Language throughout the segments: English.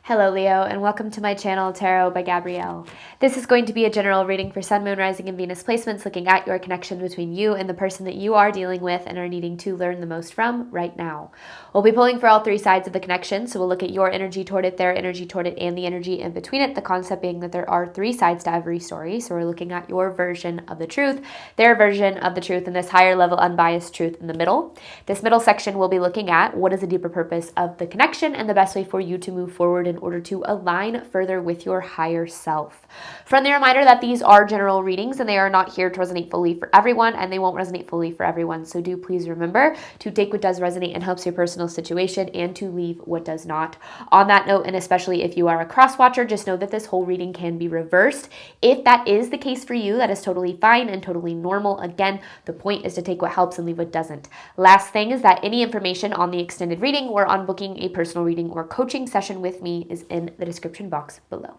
Hello Leo, and welcome to my channel Tarot by Gabrielle. This is going to be a general reading for Sun, Moon, Rising, and Venus placements looking at your connection between you and the person that you are dealing with and are needing to learn the most from right now. We'll be pulling for all three sides of the connection, so we'll look at your energy toward it, their energy toward it, and the energy in between it, the concept being that there are three sides to every story, so we're looking at your version of the truth, their version of the truth, and this higher level unbiased truth in the middle. This middle section we'll be looking at what is the deeper purpose of the connection and the best way for you to move forward in order to align further with your higher self. Friendly reminder that these are general readings and they are not here to resonate fully for everyone, and they won't resonate fully for everyone. So do please remember to take what does resonate and helps your personal situation and to leave what does not. On that note, and especially if you are a cross watcher, just know that this whole reading can be reversed. If that is the case for you, that is totally fine and totally normal. Again, the point is to take what helps and leave what doesn't. Last thing is that any information on the extended reading or on booking a personal reading or coaching session with me is in the description box below.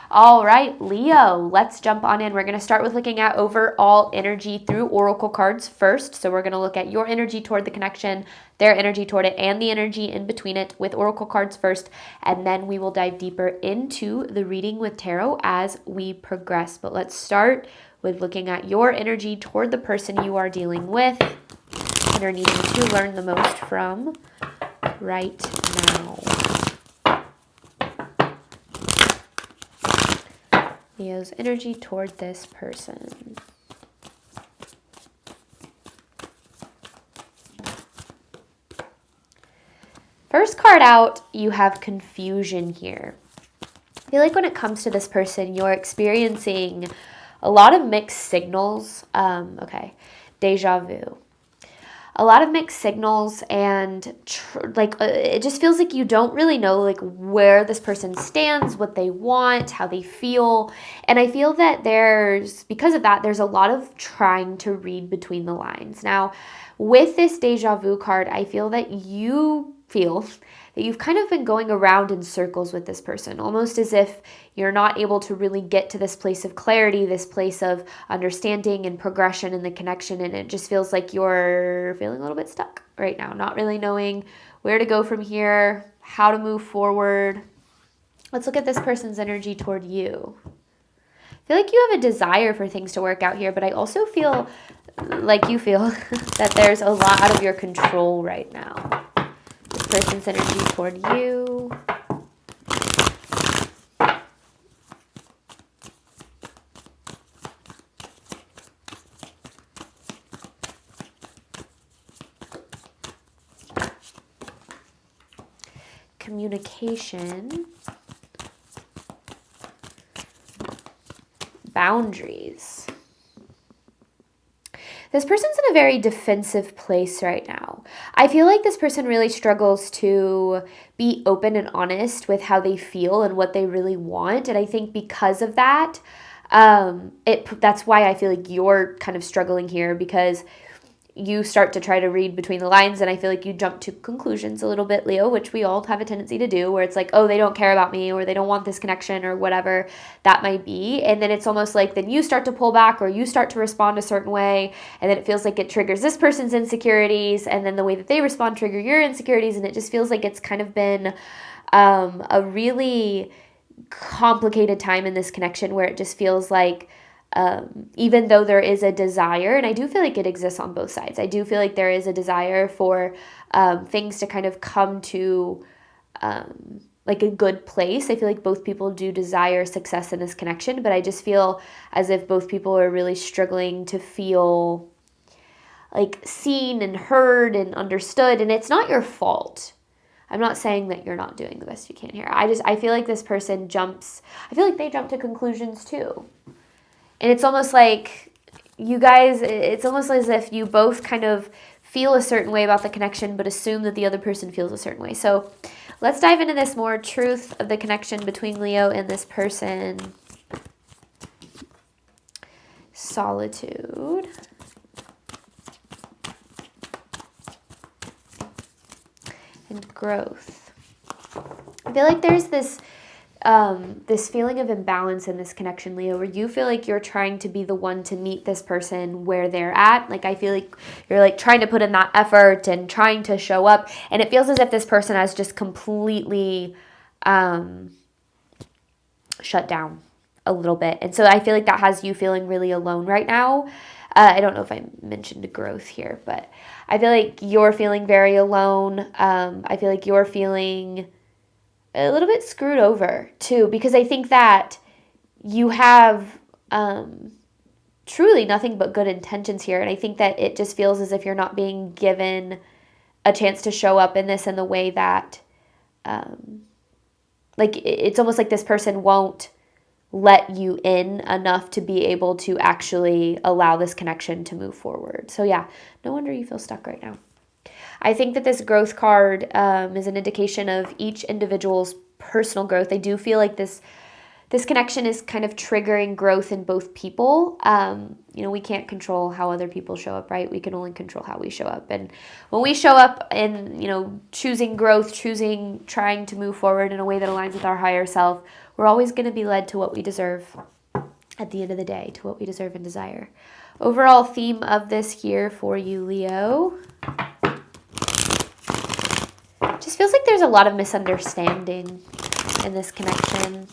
All right, Leo, let's jump on in. We're going to start with looking at overall energy through oracle cards first. So we're going to look at your energy toward the connection, their energy toward it, and the energy in between it with oracle cards first. And then we will dive deeper into the reading with tarot as we progress. But let's start with looking at your energy toward the person you are dealing with and are needing to learn the most from right now. Leo's energy toward this person. First card out, you have confusion here. I feel like when it comes to this person, you're experiencing a lot of mixed signals. Deja vu. A lot of mixed signals, and it just feels like you don't really know like where this person stands, what they want, how they feel. And I feel that because of that, there's a lot of trying to read between the lines. Now, with this deja vu card, I feel that you've kind of been going around in circles with this person, almost as if you're not able to really get to this place of clarity, this place of understanding and progression in the connection. And it just feels like you're feeling a little bit stuck right now, not really knowing where to go from here, how to move forward. Let's look at this person's energy toward you. I feel like you have a desire for things to work out here, but I also feel like you feel that there's a lot out of your control right now. Person's energy toward you. Communication. Boundaries. This person's in a very defensive place right now. I feel like this person really struggles to be open and honest with how they feel and what they really want. And I think because of that, that's why I feel like you're kind of struggling here, because you start to try to read between the lines, and I feel like you jump to conclusions a little bit, Leo, which we all have a tendency to do, where it's like, oh, they don't care about me, or they don't want this connection, or whatever that might be. And then it's almost like then you start to pull back, or you start to respond a certain way, and then it feels like it triggers this person's insecurities, and then the way that they respond trigger your insecurities, and it just feels like it's kind of been a really complicated time in this connection, where it just feels like even though there is a desire, and I do feel like it exists on both sides, I do feel like there is a desire for things to kind of come to like a good place. I feel like both people do desire success in this connection, but I just feel as if both people are really struggling to feel like seen and heard and understood, and it's not your fault. I'm not saying that you're not doing the best you can here. I feel like this person I feel like they jump to conclusions too. And it's almost like you guys, it's almost as if you both kind of feel a certain way about the connection, but assume that the other person feels a certain way. So let's dive into this more truth of the connection between Leo and this person. Solitude. And growth. I feel like there's this feeling of imbalance in this connection, Leo, where you feel like you're trying to be the one to meet this person where they're at. Like, I feel like you're like trying to put in that effort and trying to show up. And it feels as if this person has just completely shut down a little bit. And so I feel like that has you feeling really alone right now. I don't know if I mentioned growth here, but I feel like you're feeling very alone. I feel like you're feeling a little bit screwed over too, because I think that you have truly nothing but good intentions here. And I think that it just feels as if you're not being given a chance to show up in this in the way that, like, it's almost like this person won't let you in enough to be able to actually allow this connection to move forward. So yeah, no wonder you feel stuck right now. I think that this growth card is an indication of each individual's personal growth. I do feel like this connection is kind of triggering growth in both people. We can't control how other people show up, right? We can only control how we show up. And when we show up in, choosing growth, trying to move forward in a way that aligns with our higher self, we're always going to be led to what we deserve at the end of the day, to what we deserve and desire. Overall theme of this here for you, Leo, just feels like there's a lot of misunderstanding in this connection.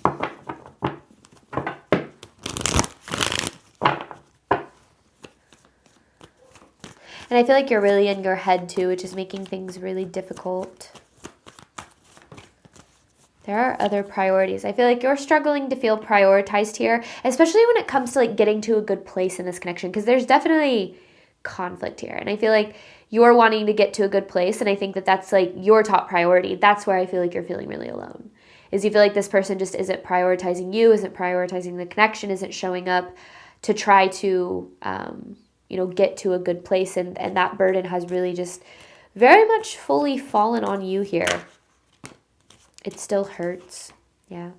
And I feel like you're really in your head too, which is making things really difficult. There are other priorities. I feel like you're struggling to feel prioritized here, especially when it comes to getting to a good place in this connection, because there's definitely conflict here. And I feel like you're wanting to get to a good place, and I think that that's your top priority. That's where I feel like you're feeling really alone. Is you feel like this person just isn't prioritizing you, isn't prioritizing the connection, isn't showing up to try to get to a good place, and that burden has really just very much fully fallen on you here. It still hurts. Yeah.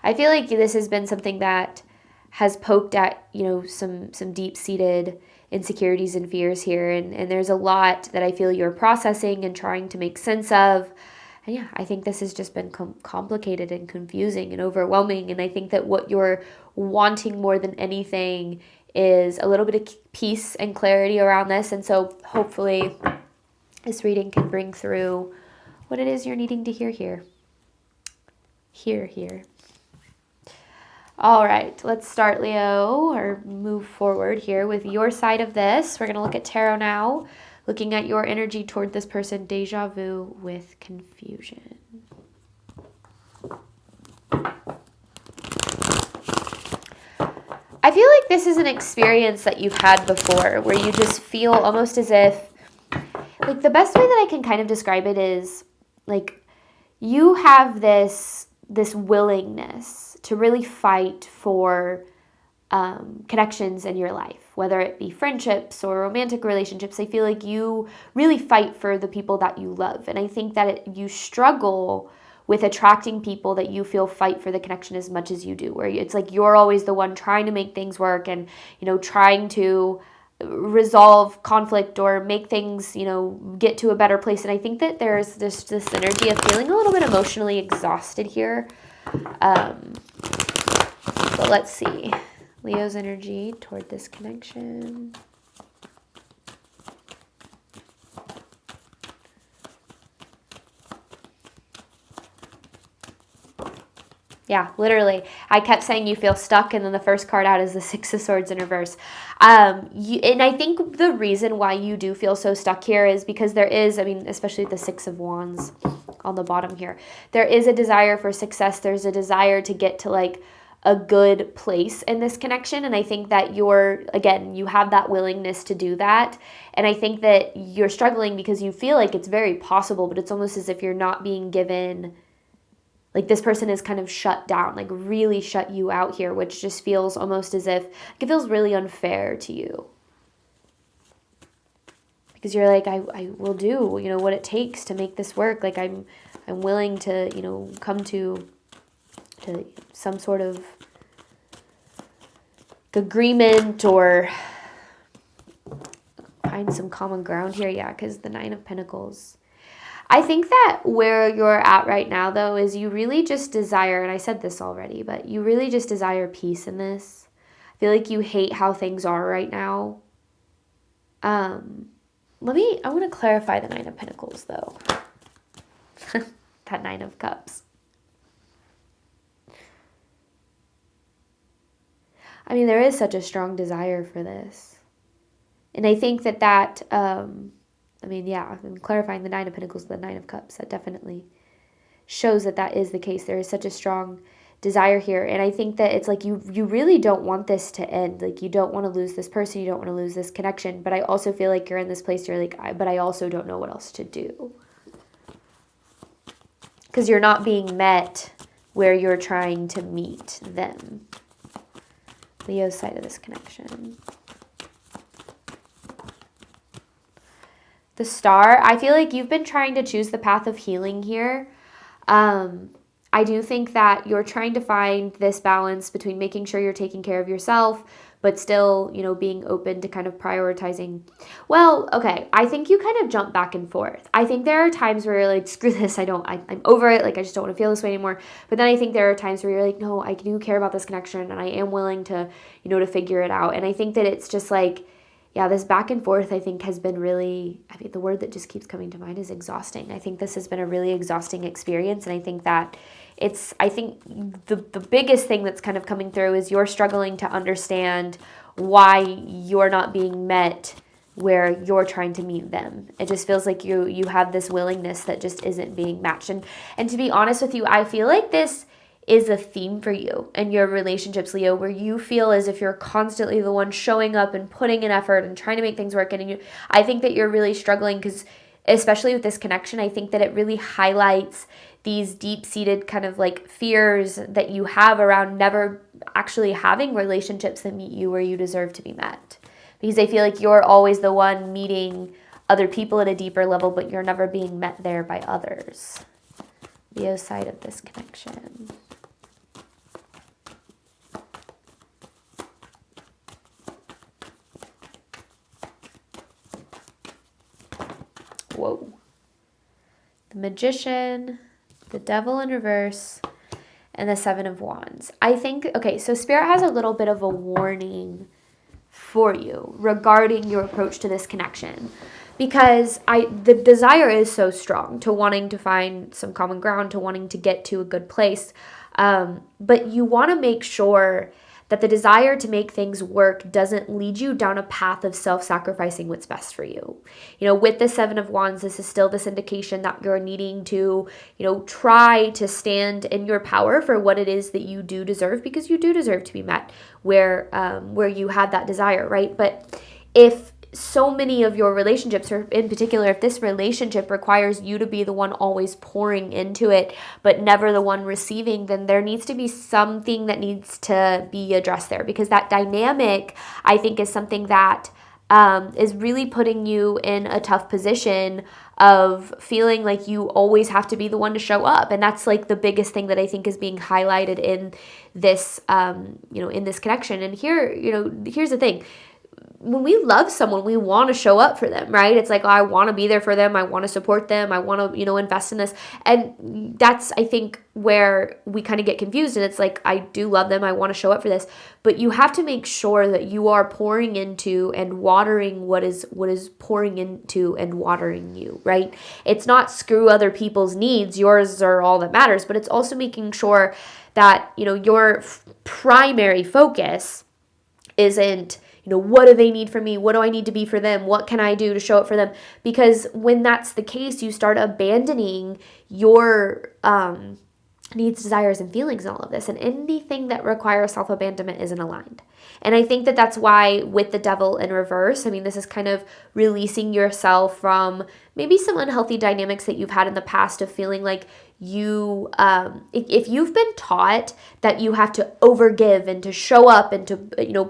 I feel like this has been something that has poked at, some deep-seated insecurities and fears here. And there's a lot that I feel you're processing and trying to make sense of. And yeah, I think this has just been complicated and confusing and overwhelming. And I think that what you're wanting more than anything is a little bit of peace and clarity around this. And so hopefully this reading can bring through what it is you're needing to hear here. Here. All right, let's start, Leo, or move forward here with your side of this. We're going to look at tarot now, looking at your energy toward this person, deja vu with confusion. I feel like this is an experience that you've had before, where you just feel almost as if, the best way that I can kind of describe it is, you have this willingness to really fight for connections in your life, whether it be friendships or romantic relationships. I feel like you really fight for the people that you love. And I think that you struggle with attracting people that you feel fight for the connection as much as you do, where it's like you're always the one trying to make things work and, trying to resolve conflict or make things, get to a better place. And I think that there's this energy of feeling a little bit emotionally exhausted here. But let's see. Leo's energy toward this connection. Yeah, literally. I kept saying you feel stuck, and then the first card out is the Six of Swords in reverse. And I think the reason why you do feel so stuck here is because there is, especially the Six of Wands on the bottom here, there is a desire for success. There's a desire to get to a good place in this connection. And I think that you have that willingness to do that. And I think that you're struggling because you feel like it's very possible, but it's almost as if you're not being given, this person is kind of shut down, really shut you out here, which just feels almost as if it feels really unfair to you. Because you're I will do, what it takes to make this work. I'm willing to, come to some sort of agreement or find some common ground here. Yeah, because the Nine of Pentacles. I think that where you're at right now, though, is you really just desire, and I said this already, but you really just desire peace in this. I feel like you hate how things are right now. I want to clarify the Nine of Pentacles, though. That Nine of Cups. I mean, there is such a strong desire for this. And I think that, clarifying the Nine of Pentacles with the Nine of Cups, that definitely shows that is the case. There is such a strong desire here. And I think that it's like you really don't want this to end. Like, you don't want to lose this person. You don't want to lose this connection. But I also feel like you're in this place where you're like, but I also don't know what else to do. Because you're not being met where you're trying to meet them. Leo's side of this connection. The Star, I feel like you've been trying to choose the path of healing here. I do think that you're trying to find this balance between making sure you're taking care of yourself, but still, being open to kind of prioritizing. Well, okay, I think you kind of jump back and forth. I think there are times where you're like, screw this, I'm over it, like, I just don't want to feel this way anymore. But then I think there are times where you're like, no, I do care about this connection, and I am willing to, to figure it out. And I think that it's just like, yeah, this back and forth, I think, has been really, the word that just keeps coming to mind is exhausting. I think this has been a really exhausting experience. And I think that the biggest thing that's kind of coming through is you're struggling to understand why you're not being met where you're trying to meet them. It just feels like you have this willingness that just isn't being matched. And to be honest with you, I feel like this is a theme for you and your relationships, Leo, where you feel as if you're constantly the one showing up and putting in effort and trying to make things work. And I think that you're really struggling because, especially with this connection, I think that it really highlights these deep-seated kind of like fears that you have around never actually having relationships that meet you where you deserve to be met. Because I feel like you're always the one meeting other people at a deeper level, but you're never being met there by others. Leo's side of this connection. Whoa. The Magician, the Devil in reverse, and the Seven of Wands. I think, okay, so Spirit has a little bit of a warning for you regarding your approach to this connection. Because the desire is so strong to wanting to find some common ground, to wanting to get to a good place. But you want to make sure that the desire to make things work doesn't lead you down a path of self-sacrificing what's best for you. With the Seven of Wands, this is still this indication that you're needing to, try to stand in your power for what it is that you do deserve, because you do deserve to be met where you had that desire, right? But if so many of your relationships, or in particular, if this relationship requires you to be the one always pouring into it, but never the one receiving, then there needs to be something that needs to be addressed there, because that dynamic, I think, is something that is really putting you in a tough position of feeling like you always have to be the one to show up. And that's like the biggest thing that I think is being highlighted in this, in this connection. And here, here's the thing. When we love someone, we want to show up for them, right? It's like, oh, I want to be there for them. I want to support them. I want to, invest in this. And that's, I think, where we kind of get confused. And it's like, I do love them. I want to show up for this. But you have to make sure that you are pouring into and watering what is pouring into and watering you, right? It's not screw other people's needs. Yours are all that matters. But it's also making sure that, your primary focus isn't, what do they need from me? What do I need to be for them? What can I do to show up for them? Because when that's the case, you start abandoning your needs, desires, and feelings and all of this. And anything that requires self-abandonment isn't aligned. And I think that that's why with the Devil in reverse, this is kind of releasing yourself from maybe some unhealthy dynamics that you've had in the past of feeling like you, if you've been taught that you have to overgive and to show up and to,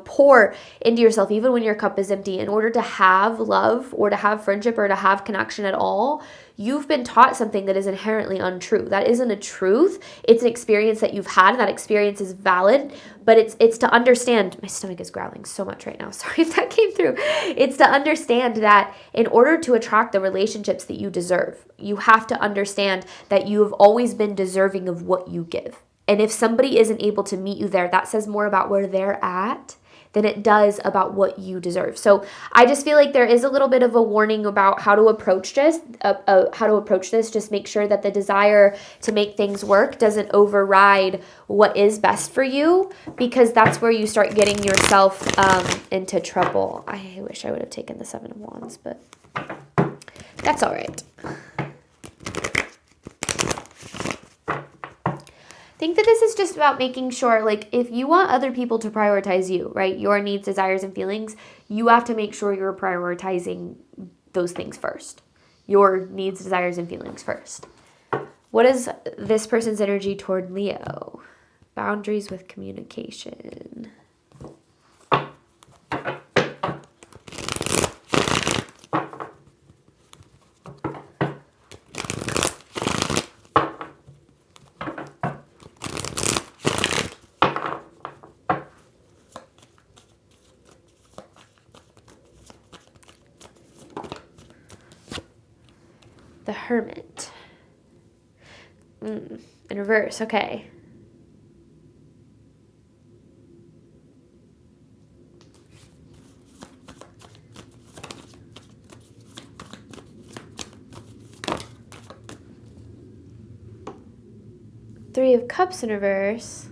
pour into yourself, even when your cup is empty, in order to have love or to have friendship or to have connection at all, you've been taught something that is inherently untrue. That isn't a truth. It's an experience that you've had, and that experience is valid, but it's to understand, my stomach is growling so much right now. Sorry if that came through. It's to understand that in order to attract the relationships that you deserve, you have to understand that you have always been deserving of what you give. And if somebody isn't able to meet you there, that says more about where they're at than it does about what you deserve. So I just feel like there is a little bit of a warning about how to approach this. Just make sure that the desire to make things work doesn't override what is best for you, because that's where you start getting yourself into trouble. I wish I would have taken the Seven of Wands, but that's all right. I think that this is just about making sure, like, if you want other people to prioritize you, right, your needs, desires, and feelings, you have to make sure you're prioritizing those things first. Your needs, desires, and feelings first. What is this person's energy toward Leo? Boundaries with communication. The Hermit. In reverse, okay. Three of Cups in reverse.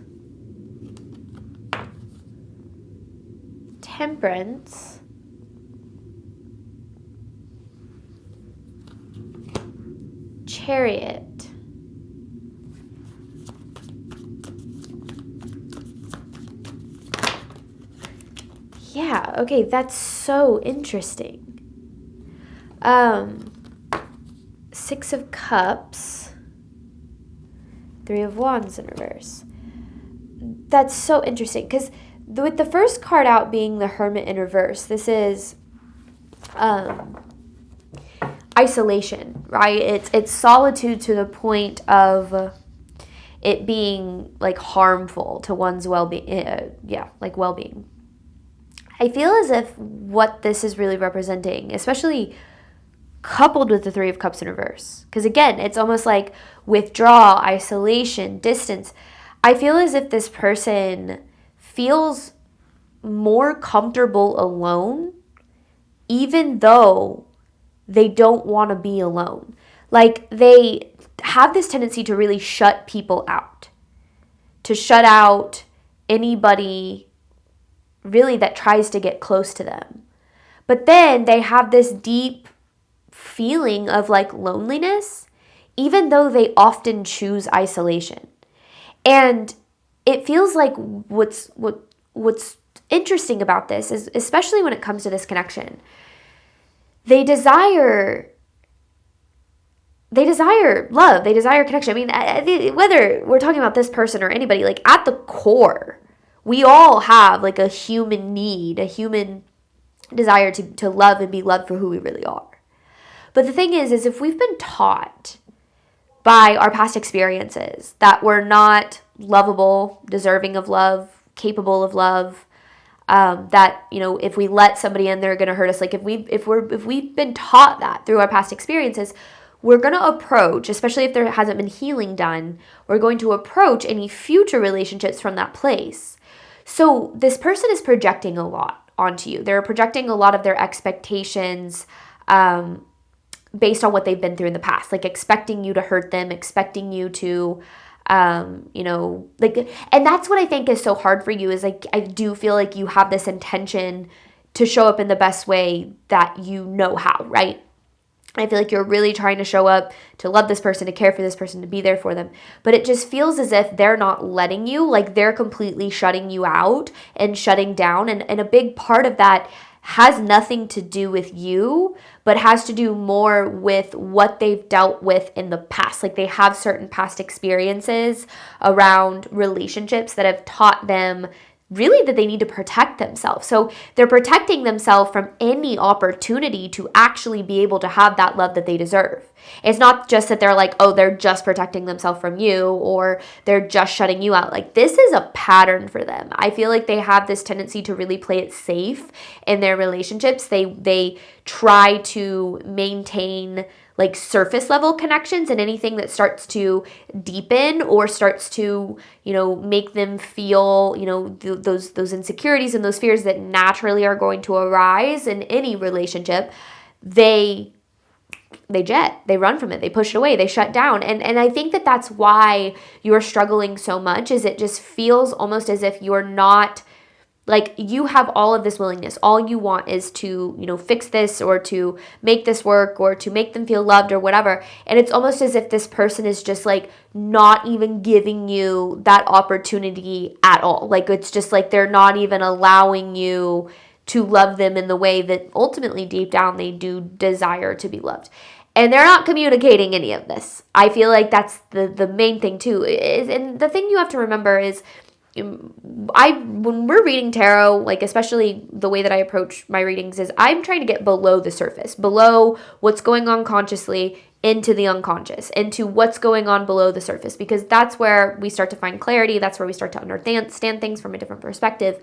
Temperance. Chariot. Yeah, okay, that's so interesting. Six of Cups. Three of Wands in reverse. That's so interesting, because with the first card out being the Hermit in reverse, this is isolation, right? It's solitude to the point of it being like harmful to one's well-being. Well-being. I feel as if what this is really representing, especially coupled with the Three of Cups in reverse, because again, it's almost like withdrawal, isolation, distance. I feel as if this person feels more comfortable alone, even though they don't want to be alone. Like, they have this tendency to really shut people out, to shut out anybody really that tries to get close to them. But then they have this deep feeling of like loneliness, even though they often choose isolation. And it feels like what's interesting about this is, especially when it comes to this connection, they desire love, they desire connection. I mean, whether we're talking about this person or anybody, like at the core, we all have like a human need, a human desire to love and be loved for who we really are. But the thing is if we've been taught by our past experiences that we're not lovable, deserving of love, capable of love, that, you know, if we let somebody in, they're going to hurt us. Like if we've been taught that through our past experiences, we're going to approach, especially if there hasn't been healing done, we're going to approach any future relationships from that place. So this person is projecting a lot onto you. They're projecting a lot of their expectations based on what they've been through in the past, like expecting you to hurt them, expecting you to, and that's what I think is so hard for you, is like, I do feel like you have this intention to show up in the best way that you know how, right? I feel like you're really trying to show up to love this person, to care for this person, to be there for them. But it just feels as if they're not letting you, like they're completely shutting you out and shutting down. And a big part of that has nothing to do with you, but has to do more with what they've dealt with in the past. Like they have certain past experiences around relationships that have taught them really that they need to protect themselves. So they're protecting themselves from any opportunity to actually be able to have that love that they deserve. It's not just that they're like, oh, they're just protecting themselves from you, or they're just shutting you out. Like this is a pattern for them. I feel like they have this tendency to really play it safe in their relationships. They try to maintain like surface level connections, and anything that starts to deepen or starts to, make them feel, those insecurities and those fears that naturally are going to arise in any relationship, they run from it, they push it away, they shut down. And I think that that's why you're struggling so much, is it just feels almost as if you're not, like, you have all of this willingness. All you want is to, fix this, or to make this work, or to make them feel loved, or whatever. And it's almost as if this person is just like not even giving you that opportunity at all. Like, it's just like they're not even allowing you to love them in the way that ultimately deep down they do desire to be loved. And they're not communicating any of this. I feel like that's the main thing too. And the thing you have to remember is, when we're reading tarot, like, especially the way that I approach my readings is I'm trying to get below the surface, below what's going on consciously, into the unconscious, into what's going on below the surface, because that's where we start to find clarity. That's where we start to understand things from a different perspective.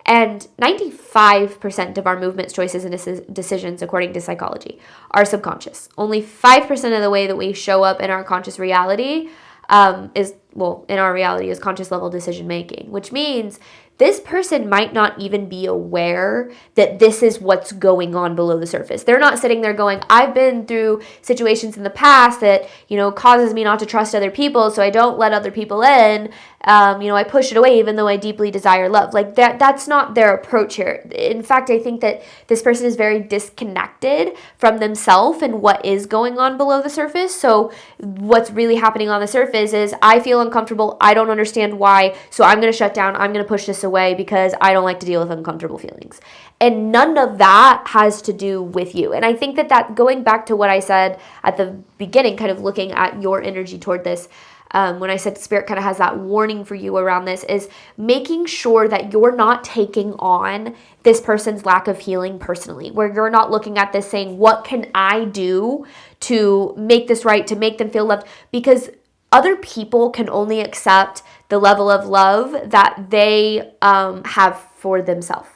And 95% of our movements, choices, and decisions, according to psychology, are subconscious. Only 5% of the way that we show up in our conscious reality in our reality is conscious level decision making, which means this person might not even be aware that this is what's going on below the surface. They're not sitting there going, I've been through situations in the past that, causes me not to trust other people, so I don't let other people in. I push it away even though I deeply desire love. Like, that's not their approach here. In fact, I think that this person is very disconnected from themselves and what is going on below the surface. So what's really happening on the surface is, I feel uncomfortable. I don't understand why. So I'm going to shut down. I'm going to push this away because I don't like to deal with uncomfortable feelings. And none of that has to do with you. And I think that going back to what I said at the beginning, kind of looking at your energy toward this, when I said Spirit kind of has that warning for you around this, is making sure that you're not taking on this person's lack of healing personally, where you're not looking at this saying, what can I do to make this right, to make them feel loved? Because other people can only accept the level of love that they have for themselves.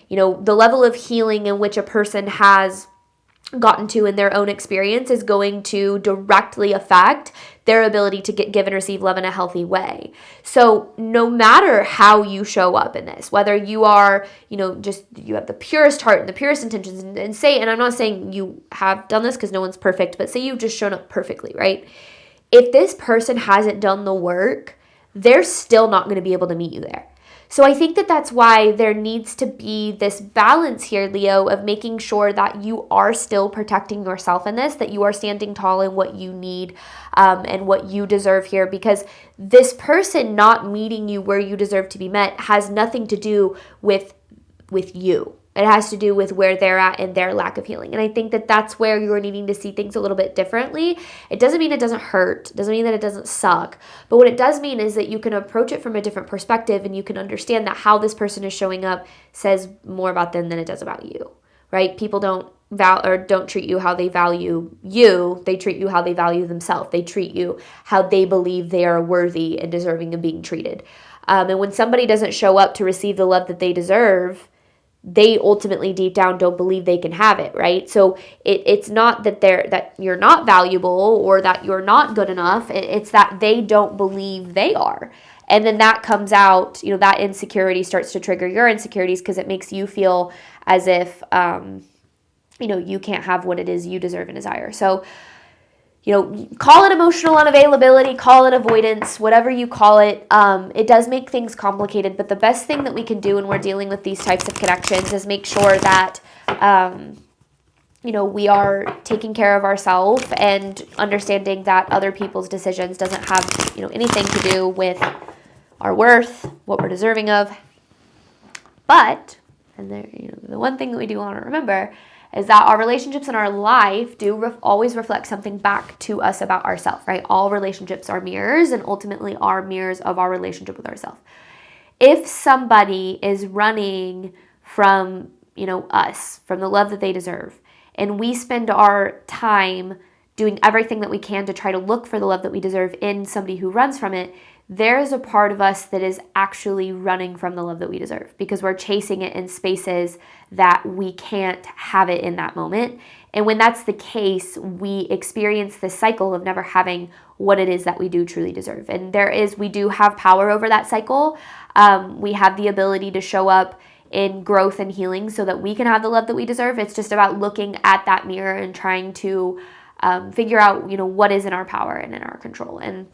The level of healing in which a person has gotten to in their own experience is going to directly affect their ability to give and receive love in a healthy way. So no matter how you show up in this, whether you are, just you have the purest heart and the purest intentions, and I'm not saying you have done this because no one's perfect, but say you've just shown up perfectly, right? If this person hasn't done the work, they're still not going to be able to meet you there. So I think that that's why there needs to be this balance here, Leo, of making sure that you are still protecting yourself in this, that you are standing tall in what you need and what you deserve here, because this person not meeting you where you deserve to be met has nothing to do with you. It has to do with where they're at and their lack of healing. And I think that that's where you're needing to see things a little bit differently. It doesn't mean it doesn't hurt. It doesn't mean that it doesn't suck. But what it does mean is that you can approach it from a different perspective, and you can understand that how this person is showing up says more about them than it does about you, right? People don't treat you how they value you. They treat you how they value themselves. They treat you how they believe they are worthy and deserving of being treated. And when somebody doesn't show up to receive the love that they deserve, they ultimately deep down don't believe they can have it, right? So it's not that you're not valuable or that you're not good enough. It's that they don't believe they are. And then that comes out, that insecurity starts to trigger your insecurities, because it makes you feel as if, you can't have what it is you deserve and desire. So, call it emotional unavailability, call it avoidance, whatever you call it. It does make things complicated, but the best thing that we can do when we're dealing with these types of connections is make sure that, we are taking care of ourselves and understanding that other people's decisions doesn't have, anything to do with our worth, what we're deserving of. But, and there, the one thing that we do want to remember is that our relationships in our life do always reflect something back to us about ourselves, right? All relationships are mirrors, and ultimately are mirrors of our relationship with ourselves. If somebody is running from, us, from the love that they deserve, and we spend our time doing everything that we can to try to look for the love that we deserve in somebody who runs from it, there's a part of us that is actually running from the love that we deserve because we're chasing it in spaces that we can't have it in that moment. And when that's the case, we experience this cycle of never having what it is that we do truly deserve. And we do have power over that cycle. We have the ability to show up in growth and healing so that we can have the love that we deserve. It's just about looking at that mirror and trying to figure out, what is in our power and in our control. And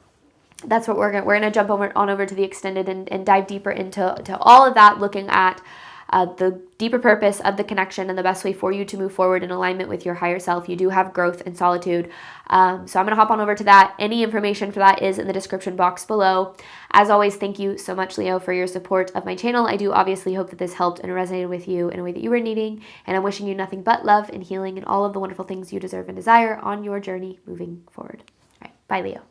that's what we're going to jump over to the extended and dive deeper into all of that, looking at the deeper purpose of the connection and the best way for you to move forward in alignment with your higher self. You do have growth and solitude. So I'm going to hop on over to that. Any information for that is in the description box below. As always, thank you so much, Leo, for your support of my channel. I do obviously hope that this helped and resonated with you in a way that you were needing. And I'm wishing you nothing but love and healing and all of the wonderful things you deserve and desire on your journey moving forward. All right. Bye, Leo.